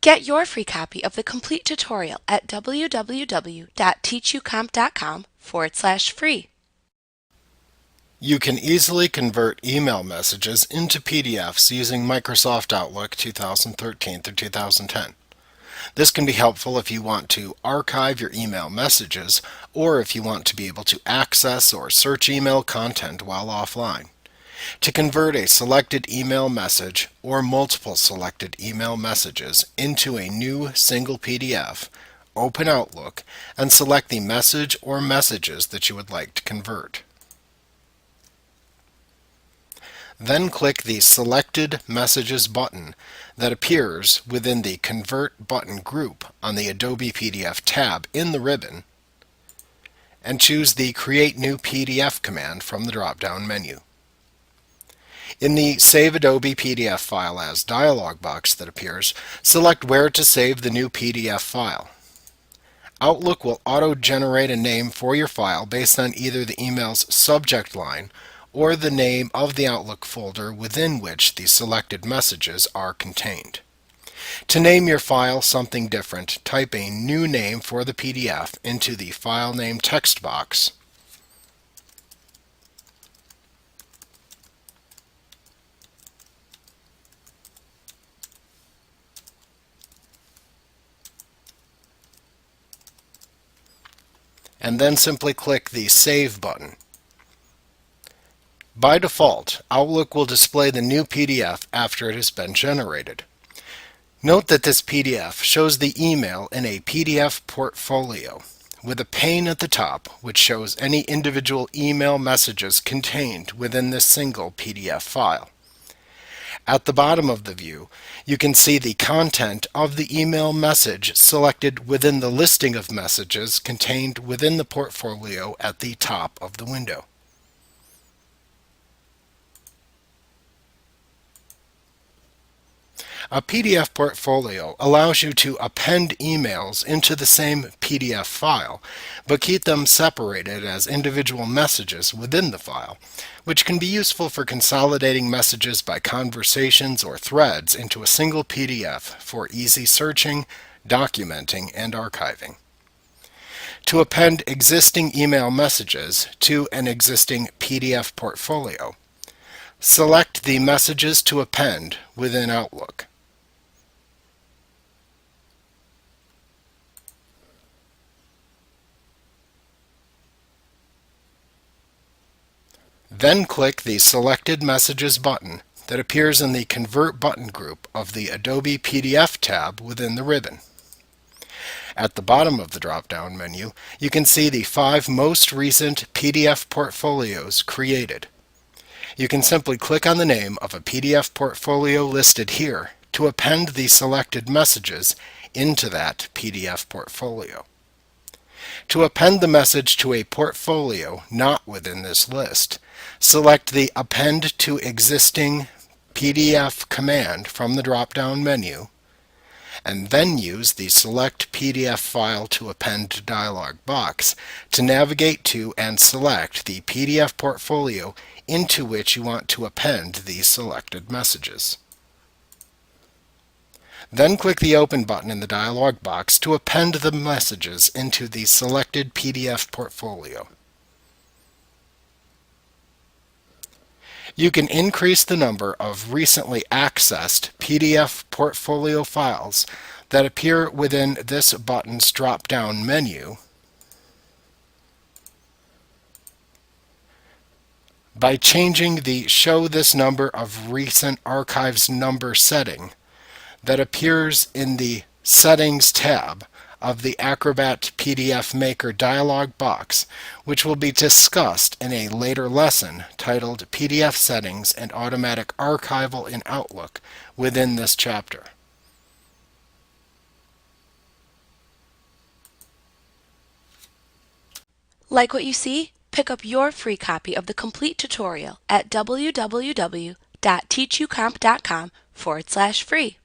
Get your free copy of the complete tutorial at www.teachucomp.com/free. You can easily convert email messages into PDFs using Microsoft Outlook 2013 through 2010. This can be helpful if you want to archive your email messages or if you want to be able to access or search email content while offline. To convert a selected email message or multiple selected email messages into a new single PDF, open Outlook and select the message or messages that you would like to convert. Then click the Selected Messages button that appears within the Convert button group on the Adobe PDF tab in the ribbon, and choose the Create New PDF command from the drop-down menu. In the Save Adobe PDF File As dialog box that appears, select where to save the new PDF file. Outlook will auto-generate a name for your file based on either the email's subject line or the name of the Outlook folder within which the selected messages are contained. To name your file something different, type a new name for the PDF into the File Name text box, and then simply click the Save button. By default, Outlook will display the new PDF after it has been generated. Note that this PDF shows the email in a PDF portfolio with a pane at the top which shows any individual email messages contained within this single PDF file. At the bottom of the view, you can see the content of the email message selected within the listing of messages contained within the portfolio at the top of the window. A PDF portfolio allows you to append emails into the same PDF file, but keep them separated as individual messages within the file, which can be useful for consolidating messages by conversations or threads into a single PDF for easy searching, documenting, and archiving. To append existing email messages to an existing PDF portfolio, select the Messages to Append within Outlook. Then click the Selected Messages button that appears in the Convert button group of the Adobe PDF tab within the ribbon. At the bottom of the drop-down menu, you can see the 5 most recent PDF portfolios created. You can simply click on the name of a PDF portfolio listed here to append the selected messages into that PDF portfolio. To append the message to a portfolio not within this list, select the Append to Existing PDF command from the drop-down menu, and then use the Select PDF File to Append dialog box to navigate to and select the PDF portfolio into which you want to append the selected messages. Then click the Open button in the dialog box to append the messages into the selected PDF portfolio. You can increase the number of recently accessed PDF portfolio files that appear within this button's drop-down menu by changing the Show this number of recent archives number setting that appears in the Settings tab of the Acrobat PDF Maker dialog box, which will be discussed in a later lesson titled PDF Settings and Automatic Archival in Outlook within this chapter. Like what you see? Pick up your free copy of the complete tutorial at www.teachucomp.com/free.